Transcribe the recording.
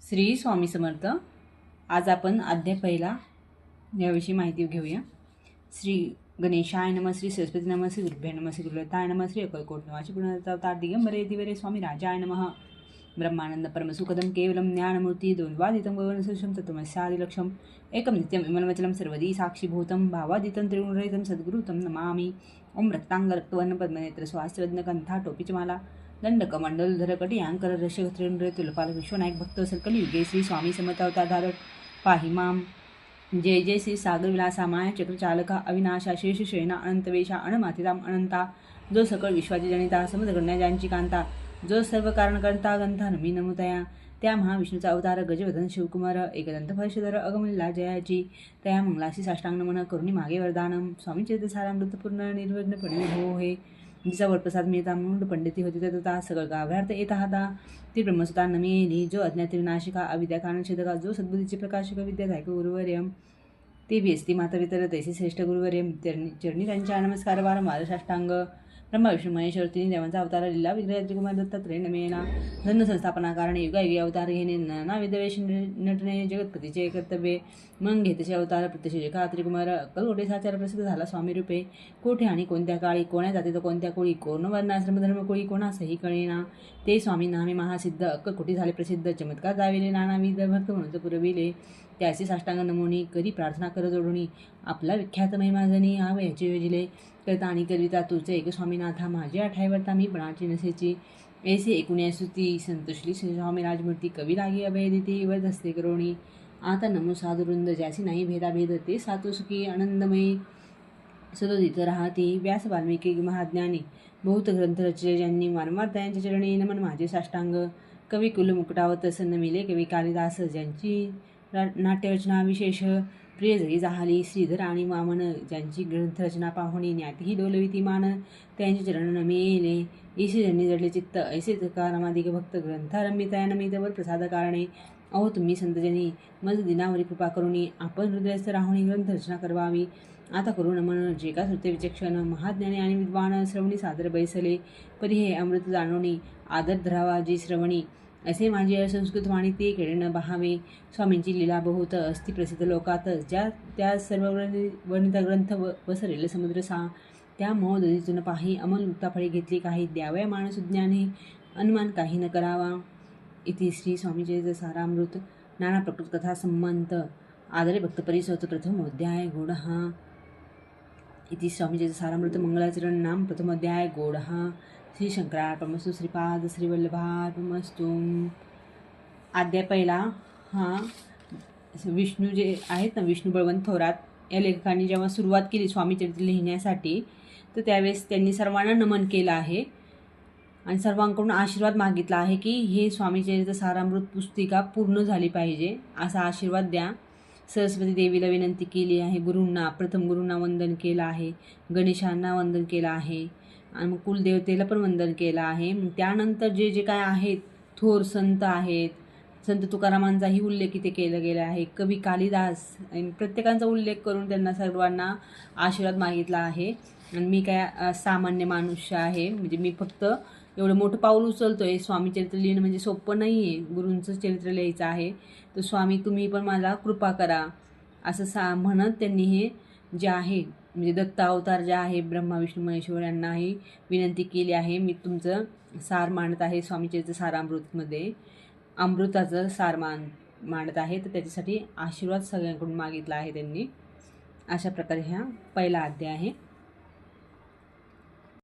श्री स्वामी समर्थ। आज आपण अध्याय पहिला याविषयी माहिती घेऊया। श्री गणेशाय नमः, श्री सरस्वती नमः, श्री गुरुभ्यो नमः, श्री गुरुदत्ताय नमः, श्री अकलकोट निवासी पुनर्तावतार दिगंबरे दिवरे स्वामी राजाय नमः। ब्रह्मानंद परमसुखदं केवलं ज्ञानमूर्ति द्वन्द्वादितं गगनसदृशं तत्त्वमस्यादिलक्ष्यम् एकं नित्यम् इमलमचलं सर्वदी साक्षीभूतं भावादितं त्रिगुणरहितं सद्गुरुतं नमामि। ओम रक्तांग रक्तवर्ण पद्मनेत्र स्वास्त्रज्ञ कंथा टोपीचमाला दंडकमंडलधर कटियांकर रशगत्रिंद्र तुलपाल विश्वनायक भक्त सकलयुगे श्री स्वामी समर्थ अवतारधारक पाहिमाम। जय जय श्री सागर विलासा माया चक्रचालका अविनाशा शेष शयना अनंतवेशा अणमातिराम अनंता, जो सकळ विश्वाची जनिता समज गण्या ज्यांची कांता, जो सर्व कारण करता गंथा नमी नमुतया, त्या महाविष्णूचा अवतार गजवदन शिवकुमार एकदंत फर्षधर अगमल्ला जयाची, त्या मंगलाशी साष्टांग नमन करुणी मागे वरदानम। स्वामी चरितसारामृत पूर्ण निर्विघ्नपणे हो हे, जिचा वरप्रसाद मिळता मुंड पंडिती होती तथा सगळ गाभ्यार्थ येता हाता, ती ब्रह्मसुता नमेली, जो अज्ञात विनाशिका अविद्या कारणछेदका, जो सद्बुद्धीचे प्रकाशक विद्याधायक गुरुवर्यम, ते व्यस्ती माता वितर तैसे श्रेष्ठ गुरुवर्यम। चरणी त्यांच्या नमस्कार वारंवार साष्टांग। ब्रह्मा विष्णू महेश्वर तिन्ही देवांचा अवतार लीला विग्रह त्रिकुमार दत्तात्रय नमेला, धन संस्थापना कारणे युगायुगी अवतार घेणे, नानाविध वेश नटणे जगतपतीचे कर्तव्य, मग घेतसे अवतार प्रत्यक्ष जगा त्रिकुमार। अक्कलकोटे साचार प्रसिद्ध झाला स्वामी रूपे, कोठे आणि कोणत्या काळी, कोण्या जाती तर कोणत्या कोळी, कोण वर्णाश्रम धर्म कोळी कोणासही कळेना, ते स्वामी नामे महासिद्ध अक्कलकोटी झाले प्रसिद्ध। चमत्कार दाविले नानाविध भक्त म्हणून पुरविले, त्याचे साष्टांग नमोनी करी प्रार्थना कर जोडुनी, आपला विख्यात महिमा जनी याचे योजिले, करता आणि करिता तुझे एक स्वामीनाथा, माझे आठायवरता मी पणाची नसेची, ऐसे एकूण स्तुती संतोषली श्री स्वामी राजमूर्ती, कवी लागे अभय देती वर धसते करोणी, आता नमो साधुवृंद ज्यासी नाही भेदाभेद, ते सातू सुखी आनंदमयी सदोदित राहती। व्यास वाल्मिकी महाज्ञानी बहुत ग्रंथ रचले ज्यांनी, वारंवार त्यांच्या चरणी नमन माझे साष्टांग। कवी कुल मुकुटावत सन्नमिले कवी कालिदास, ज्यांची नाट्यरचना विशेष प्रिय जरी जाहली, श्रीधर आणि वामन ज्यांची ग्रंथरचना पाहुणी ज्ञातीही डोलविती मान, त्यांचे चरण नमेले ईशी ज्यांनी जडले चित्त, ऐसे तुकारामादिक भक्त ग्रंथारंभितया नमितवर प्रसाद कारणे। अहो तुम्ही संतजनी मज दिनावरी कृपा करुणी, आपण हृदयस्थ राहुणी ग्रंथरचना करवावी। आता करू नमन जे का श्रुते विचक्षण, महाज्ञानी आणि विद्वान श्रवणी सादर बैसले, परी हे अमृत जाणोनी आदर धरावा जी श्रवणी, असे माझे असंस्कृत वाणी ते केळे न बहावे। स्वामींची लीला बहुत अस्ति प्रसिद्ध लोकात, ज्या त्या सर्व वर्णित ग्रंथ वसरेल समुद्र सा, त्या मोहदीतून पाही अमल मुक्ता फळे घेतली काही, द्यावया माणस ज्ञाने अनुमान काही न करावा। इति श्री स्वामीचरित सारामृत नाना प्रकृत कथा संबंध आदरे भक्त परिसोत प्रथमोध्याय गोडहा। इति स्वामीचरित सारामृत मंगलाचरण नाम प्रथमोध्याय गोडहा। श्री शंकरार्पणमस्तु, श्रीपाद श्रीवल्लभार्पणमस्तु। अध्याय पहिला हा विष्णू जे आहेत ना, विष्णू बळवंत थोरात या लेखकांनी जेव्हा सुरुवात केली स्वामीचरित्र लिहिण्यासाठी, तर त्यावेळेस त्यांनी सर्वांना नमन केलं आहे आणि सर्वांकडून आशीर्वाद मागितला आहे की हे स्वामीचरित्र सारामृत पुस्तिका पूर्ण झाली पाहिजे, असा आशीर्वाद द्या। सरस्वती देवीला विनंती केली आहे, प्रथम गुरूंना वंदन केलं आहे, गणेशांना वंदन केलं आहे आणि मग कुलदेवतेला पण वंदन केलं आहे। मग त्यानंतर जे जे काय आहेत थोर संत आहेत, संत तुकारामांचाही उल्लेख इथे केला गेला आहे, कवी कालिदास आणि प्रत्येकांचा उल्लेख करून त्यांना सर्वांना आशीर्वाद मागितला आहे। आणि मी काय सामान्य मनुष्य आहे, म्हणजे मी फक्त एवढं मोठं पाऊल उचलतोय, स्वामी चरित्र लिहिणं म्हणजे सोपं नाही आहे, गुरूंचं चरित्र लिहायचं आहे, तर स्वामी तुम्ही पण मला कृपा करा असं म्हणत त्यांनी हे जे आहे म्हणजे दत्त अवतार जे आहे ब्रह्मा विष्णू महेश्वर यांनाही विनंती केली आहे। मी तुमचं सार मांडत आहे स्वामीचरित्र सारामृतमध्ये, अमृताचं सार मांडत आहे, तर त्याच्यासाठी आशीर्वाद सगळ्यांकडून मागितला आहे त्यांनी। अशा प्रकारे हा पहिला अध्याय आहे।